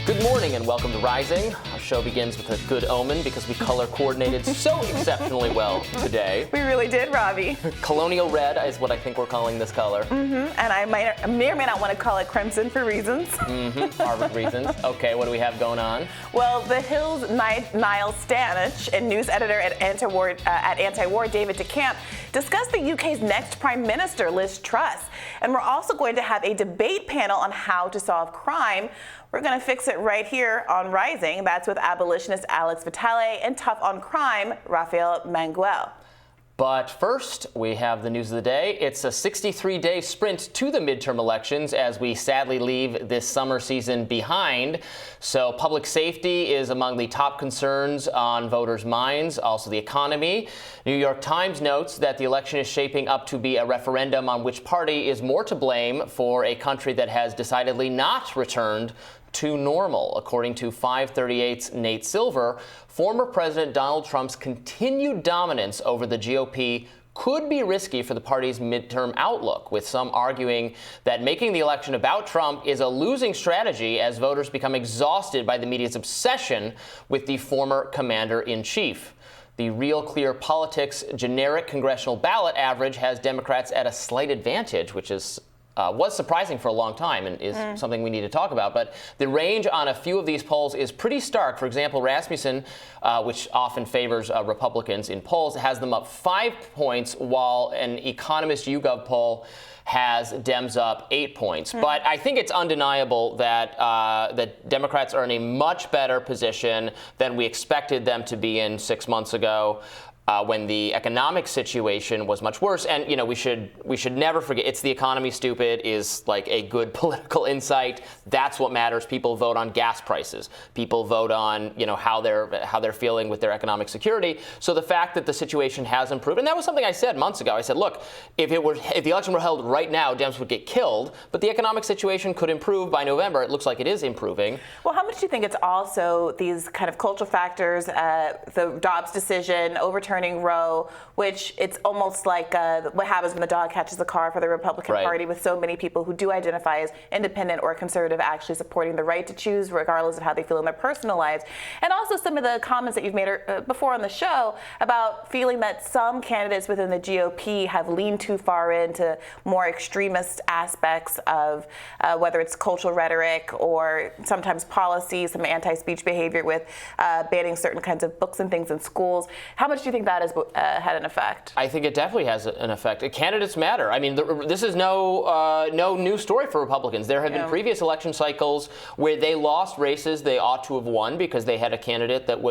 Good morning and welcome to Rising. Our show begins with a good omen because we color coordinated so exceptionally well today. We really did, Robby. Colonial red is what I think we're calling this color. And I may or may not want to call it crimson for reasons. Harvard reasons. Okay, what do we have going on? Well, The Hill's Niall Stanich and news editor at Anti-War David DeCamp discussed the UK's next Prime Minister, Liz Truss. And we're also going to have a debate panel on how to solve crime. We're going to fix it right here on Rising. That's with abolitionist Alex Vitale and tough on crime, Rafael Manguel. But first, we have the news of the day. It's a 63-day sprint to the midterm elections as we sadly leave this summer season behind. So public safety is among the top concerns on voters' minds, also the economy. New York Times notes that the election is shaping up to be a referendum on which party is more to blame for a country that has decidedly not returned to normal. According to 538's Nate Silver, former President Donald Trump's continued dominance over the GOP could be risky for the party's midterm outlook, with some arguing that making the election about Trump is a losing strategy as voters become exhausted by the media's obsession with the former commander-in-chief. The Real Clear Politics generic congressional ballot average has Democrats at a slight advantage, which was surprising for a long time and is something we need to talk about. But the range on a few of these polls is pretty stark. For example, Rasmussen, which often favors Republicans in polls, has them up 5 points, while an Economist YouGov poll has Dems up 8 points. But I think it's undeniable that that Democrats are in a much better position than we expected them to be in 6 months ago. When the economic situation was much worse. And, you know, we should never forget, it's the economy, stupid, is like a good political insight. That's what matters. People vote on gas prices. People vote on, you know, how they're feeling with their economic security. So the fact that the situation has improved, and that was something I said months ago. I said, look, if the election were held right now, Dems would get killed, but the economic situation could improve by November. It looks like it is improving. Well, how much do you think it's also these kind of cultural factors, the Dobbs decision, overturning Roe, which it's almost like what happens when the dog catches the car for the Republican Party, with so many people who do identify as independent or conservative actually supporting the right to choose regardless of how they feel in their personal lives. And also some of the comments that you've made before on the show about feeling that some candidates within the GOP have leaned too far into more extremist aspects of whether it's cultural rhetoric or sometimes policy, some anti-speech behavior with banning certain kinds of books and things in schools. How much do you think that has had an effect? I think it definitely has an effect. Candidates matter. I mean, this is no new story for Republicans. There have been previous election cycles where they lost races they ought to have won because they had a candidate that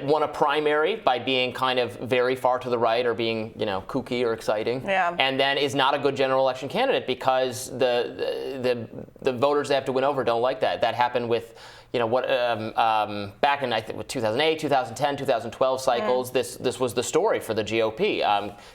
won a primary by being kind of very far to the right or being, you know, kooky or exciting, and then is not a good general election candidate because the voters they have to win over don't like that. That happened with, you know, what back in, I think, 2008, 2010, 2012 cycles, this was the story for the GOP.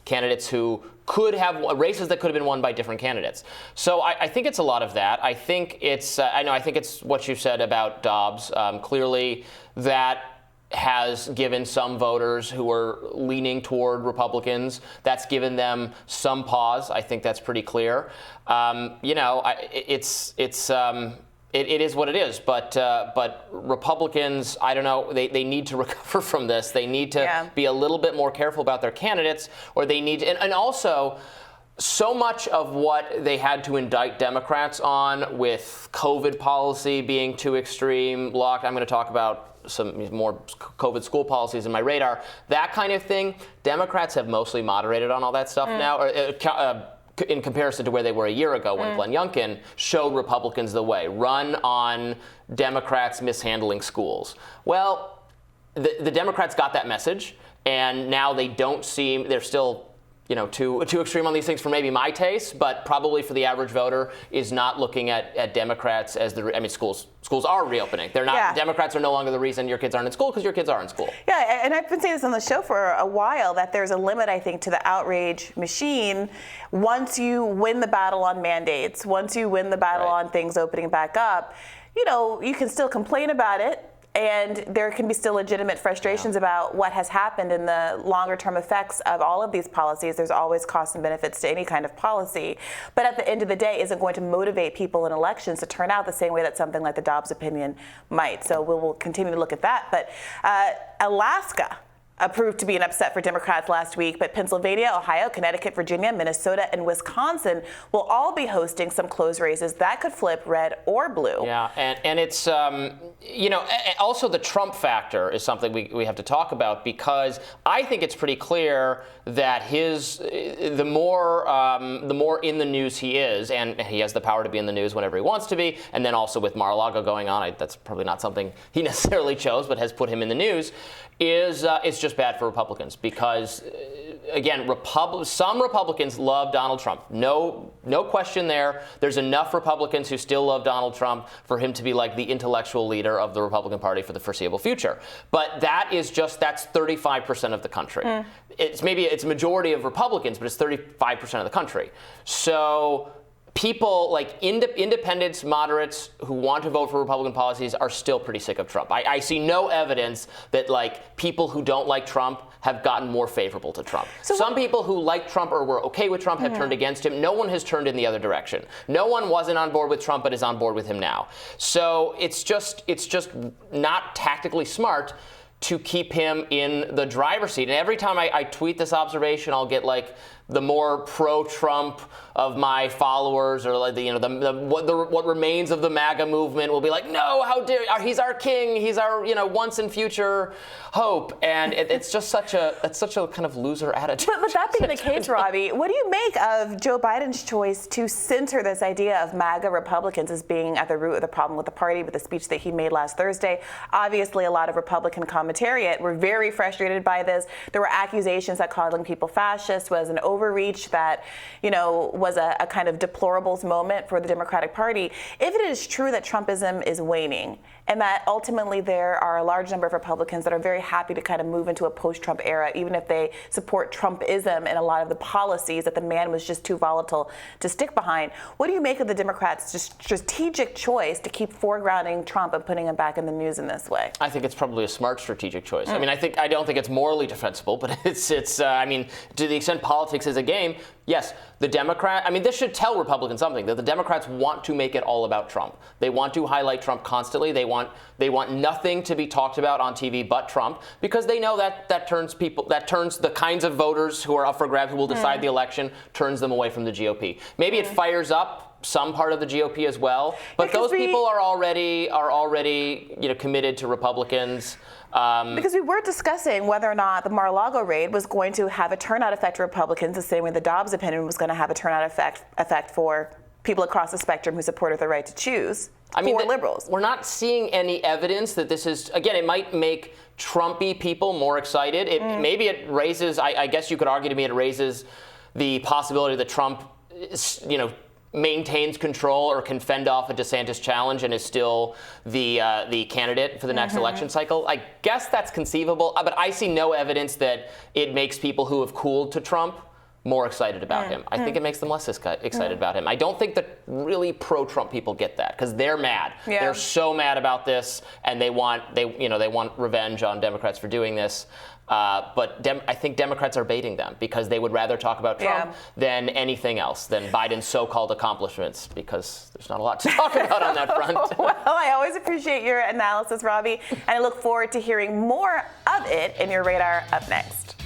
Candidates who could have races that could have been won by different candidates. So I think it's a lot of that. I think it's I think it's what you said about Dobbs. Clearly, that has given some voters who are leaning toward Republicans, that's given them some pause. I think that's pretty clear. You know, it is what it is, but Republicans, I don't know, they need to recover from this. They need to be a little bit more careful about their candidates, or they need to, and also so much of what they had to indict Democrats on with COVID policy being too extreme, I'm going to talk about some more COVID school policies in my radar, that kind of thing. Democrats have mostly moderated on all that stuff now, in comparison to where they were a year ago when Glenn Youngkin showed Republicans the way. Run on Democrats mishandling schools. Well, the Democrats got that message, and now they don't seem, they're still, you know, too extreme on these things for maybe my taste, but probably for the average voter is not looking at Democrats as schools are reopening. They're not, Democrats are no longer the reason your kids aren't in school because your kids are in school. Yeah, and I've been saying this on the show for a while, that there's a limit, I think, to the outrage machine. Once you win the battle on mandates, once you win the battle on things opening back up, you know, you can still complain about it And there can be still legitimate frustrations about what has happened in the longer term effects of all of these policies. There's always costs and benefits to any kind of policy. But at the end of the day, isn't going to motivate people in elections to turn out the same way that something like the Dobbs opinion might. So we will continue to look at that. But Alaska proved to be an upset for Democrats last week, but Pennsylvania, Ohio, Connecticut, Virginia, Minnesota, and Wisconsin will all be hosting some close races that could flip red or blue. Yeah, and it's, also the Trump factor is something we have to talk about, because I think it's pretty clear that the more in the news he is, and he has the power to be in the news whenever he wants to be, and then also with Mar-a-Lago going on, that's probably not something he necessarily chose, but has put him in the news, it's just bad for Republicans, because, again, some Republicans love Donald Trump. No question there. There's enough Republicans who still love Donald Trump for him to be like the intellectual leader of the Republican Party for the foreseeable future. But that's 35% of the country. It's a majority of Republicans, but it's 35% of the country. So people like independents, moderates who want to vote for Republican policies are still pretty sick of Trump. I see no evidence that like people who don't like Trump have gotten more favorable to Trump. So some people who like Trump or were okay with Trump have turned against him. No one has turned in the other direction. No one wasn't on board with Trump but is on board with him now. So it's just not tactically smart to keep him in the driver's seat. And every time I tweet this observation, I'll get like the more pro-Trump of my followers, or like what remains of the MAGA movement will be like, no, how dare he's our king, he's our once and future hope, and it's just such a kind of loser attitude. But that being the case, Robby, what do you make of Joe Biden's choice to center this idea of MAGA Republicans as being at the root of the problem with the party, with the speech that he made last Thursday? Obviously, a lot of Republican commentariat were very frustrated by this. There were accusations that calling people fascist was an overreach, that was a kind of deplorables moment for the Democratic Party. If it is true that Trumpism is waning, and that ultimately there are a large number of Republicans that are very happy to kind of move into a post-Trump era, even if they support Trumpism and a lot of the policies that the man was just too volatile to stick behind, what do you make of the Democrats' strategic choice to keep foregrounding Trump and putting him back in the news in this way? I think it's probably a smart strategic choice. I mean, I don't think it's morally defensible, but it's to the extent politics is a game, yes, this should tell Republicans something, that the Democrats want to make it all about Trump. They want to highlight Trump constantly. They want nothing to be talked about on TV but Trump, because they know that turns the kinds of voters who are up for grabs, who will decide the election, turns them away from the GOP. Maybe it fires up some part of the GOP as well, but those people are already committed to Republicans. Because we were discussing whether or not the Mar-a-Lago raid was going to have a turnout effect for Republicans, the same way the Dobbs opinion was going to have a turnout effect for people across the spectrum who supported the right to choose. For liberals. We're not seeing any evidence that this is, again, it might make Trumpy people more excited. Maybe it raises, I guess you could argue to me, it raises the possibility that Trump, maintains control or can fend off a DeSantis challenge and is still the candidate for the next election cycle. I guess that's conceivable, but I see no evidence that it makes people who have cooled to Trump more excited about him. I think it makes them less excited about him. I don't think that really pro-Trump people get that, because they're mad. Yeah. They're so mad about this, and they want revenge on Democrats for doing this. But I think Democrats are baiting them, because they would rather talk about Trump than anything else, than Biden's so-called accomplishments, because there's not a lot to talk about on that front. Well, I always appreciate your analysis, Robby, and I look forward to hearing more of it in your radar up next.